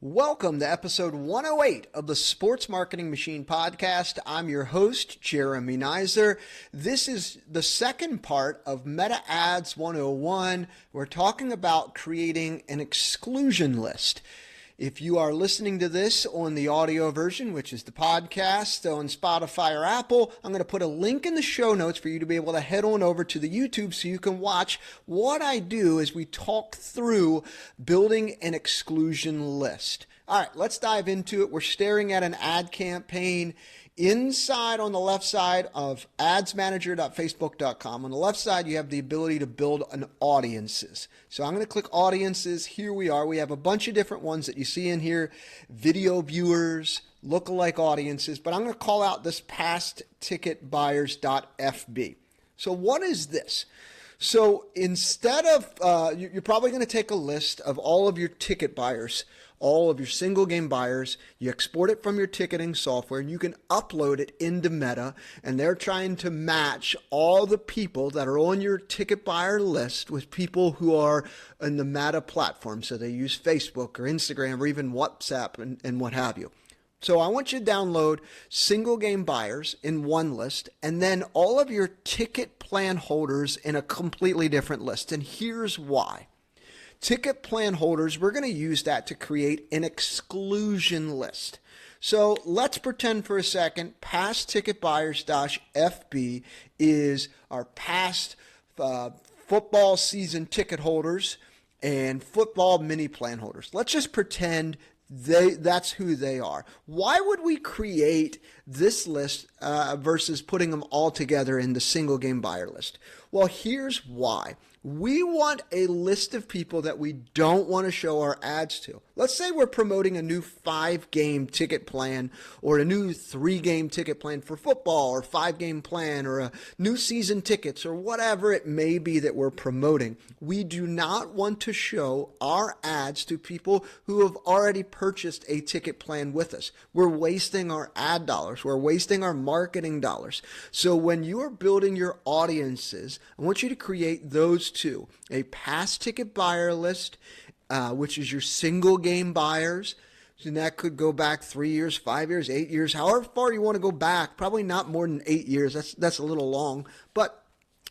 Welcome to episode 108 of the Sports Marketing Machine podcast. I'm your host, Jeremy Neisser. This is the second part of Meta Ads 101. We're talking about creating an exclusion list. If you are listening to this on the audio version, which is the podcast on Spotify or Apple, I'm going to put a link in the show notes for you to be able to head on over to the YouTube so you can watch what I do as we talk through building an exclusion list. All right, let's dive into it. We're staring at an ad campaign inside on the left side of adsmanager.facebook.com. On the left side, you have the ability to build an audiences. So I'm going to click audiences. Here we are. We have a bunch of different ones that you see in here. Video viewers, lookalike audiences, but I'm going to call out this past ticket buyers.fb. So what is this? So instead of, you're probably going to take a list of all of your ticket buyers, all of your single game buyers, you export it from your ticketing software, and you can upload it into Meta, and they're trying to match all the people that are on your ticket buyer list with people who are in the Meta platform. So they use Facebook or Instagram or even WhatsApp and what have you. So I want you to download single game buyers in one list and then all of your ticket plan holders in a completely different list. And here's why. Ticket plan holders, we're going to use that to create an exclusion list. So let's pretend for a second past ticket buyers-fb is our past football season ticket holders and football mini plan holders. Let's just pretend that's who they are. Why would we create this list versus putting them all together in the single game buyer list? Well, here's why. We want a list of people that we don't want to show our ads to. Let's say we're promoting a new 5-game ticket plan or a new 3-game ticket plan for football or 5-game plan or a new season tickets or whatever it may be that we're promoting. We do not want to show our ads to people who have already purchased a ticket plan with us. We're wasting our ad dollars. We're wasting our marketing dollars. So when you are building your audiences, I want you to create those two, a past ticket buyer list, which is your single game buyers. And that could go back 3 years, 5 years, 8 years, however far you want to go back, probably not more than 8 years. That's a little long, but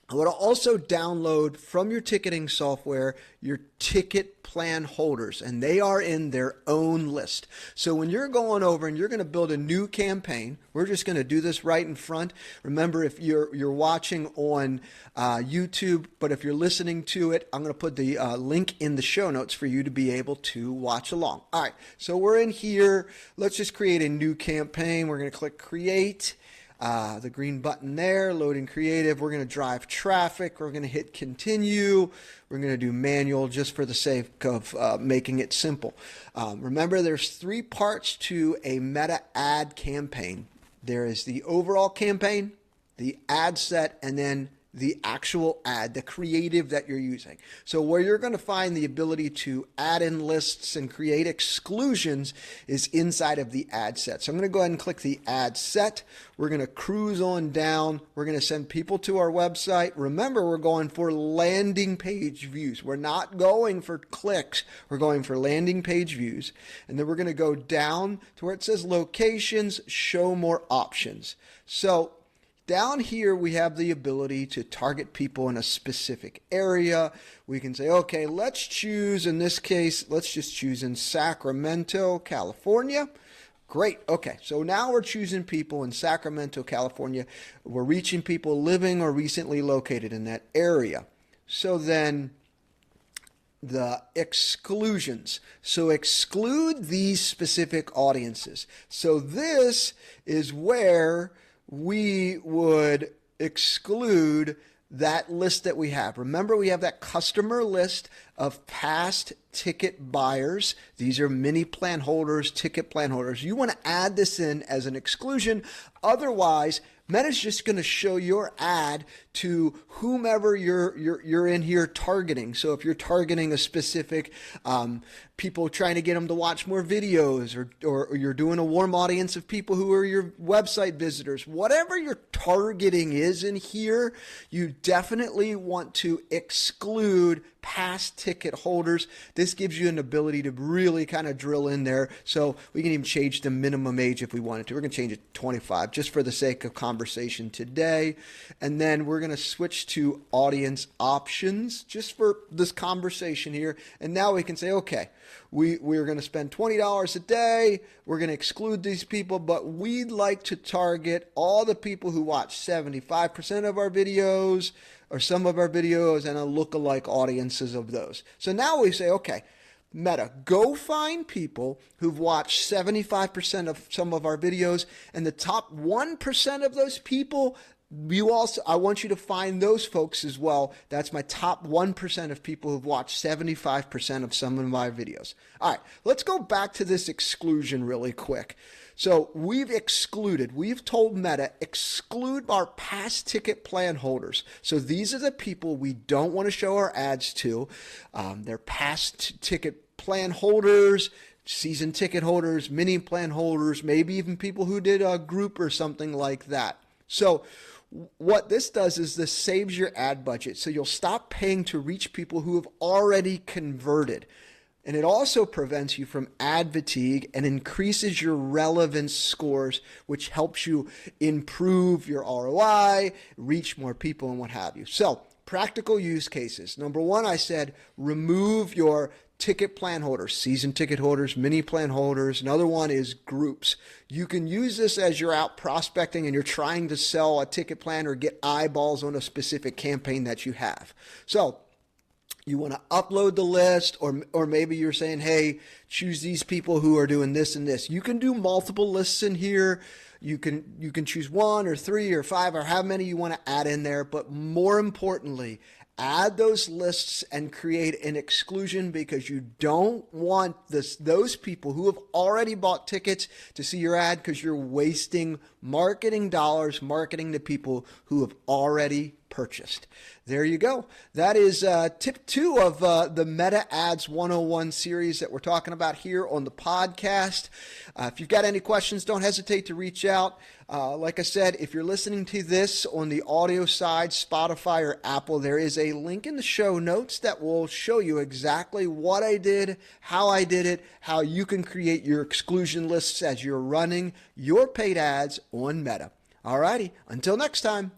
I want to also download from your ticketing software your ticket plan holders, and they are in their own list. So when you're going over and you're going to build a new campaign, we're just going to do this right in front. Remember, if you're watching on YouTube, but if you're listening to it, I'm going to put the link in the show notes for you to be able to watch along. All right, so we're in here. Let's just create a new campaign. We're going to click Create. The green button there, loading creative. We're going to drive traffic. We're going to hit continue. We're going to do manual just for the sake of making it simple. Remember, there's 3 parts to a meta ad campaign. There is the overall campaign, the ad set, and then the actual ad, the creative that you're using. So where you're going to find the ability to add in lists and create exclusions is inside of the ad set. So I'm going to go ahead and click the ad set. We're going to cruise on down. We're going to send people to our website. Remember, we're going for landing page views. We're not going for clicks. We're going for landing page views. And then we're going to go down to where it says locations, show more options. So down here, we have the ability to target people in a specific area. We can say, okay, let's choose, in this case, let's just choose in Sacramento, California. Great. Okay, so now we're choosing people in Sacramento, California. We're reaching people living or recently located in that area. So then the exclusions. So exclude these specific audiences. So this is where we would exclude that list that we have. Remember, we have that customer list of past ticket buyers. These are mini plan holders, ticket plan holders. You want to add this in as an exclusion. Otherwise, Meta's just going to show your ad to whomever you're in here targeting. So if you're targeting a specific people trying to get them to watch more videos, or you're doing a warm audience of people who are your website visitors, whatever your targeting is in here, you definitely want to exclude past ticket holders. This gives you an ability to really kind of drill in there. So we can even change the minimum age if we wanted to. We're going to change it to 25 just for the sake of conversation today. And then we're going to switch to audience options just for this conversation here. And now we can say, okay, we're going to spend $20 a day. We're going to exclude these people, but we'd like to target all the people who watch 75% of our videos or some of our videos and a lookalike audiences of those. So now we say, okay, Meta, go find people who've watched 75% of some of our videos, and the top 1% of those people, I want you to find those folks as well. That's my top 1% of people who've watched 75% of some of my videos. All right, let's go back to this exclusion really quick. So we've told Meta, exclude our past ticket plan holders. So these are the people we don't want to show our ads to. They're past ticket plan holders, season ticket holders, mini plan holders, maybe even people who did a group or something like that. So what this does is this saves your ad budget. So you'll stop paying to reach people who have already converted. And it also prevents you from ad fatigue and increases your relevance scores, which helps you improve your ROI, reach more people, and what have you. So practical use cases. Number one, I said remove your ticket plan holders, season ticket holders, mini plan holders. Another one is groups. You can use this as you're out prospecting and you're trying to sell a ticket plan or get eyeballs on a specific campaign that you have. So you want to upload the list, or maybe you're saying, hey, choose these people who are doing this and this. You can do multiple lists in here. You can choose 1 or 3 or 5 or how many you want to add in there. But more importantly, add those lists and create an exclusion, because you don't want those people who have already bought tickets to see your ad, because you're wasting marketing dollars marketing to people who have already purchased. There you go. That is tip 2 of the Meta Ads 101 series that we're talking about here on the podcast. If you've got any questions, don't hesitate to reach out. Like I said, if you're listening to this on the audio side, Spotify or Apple, there is a link in the show notes that will show you exactly what I did, how I did it, how you can create your exclusion lists as you're running your paid ads on Meta. All righty, until next time.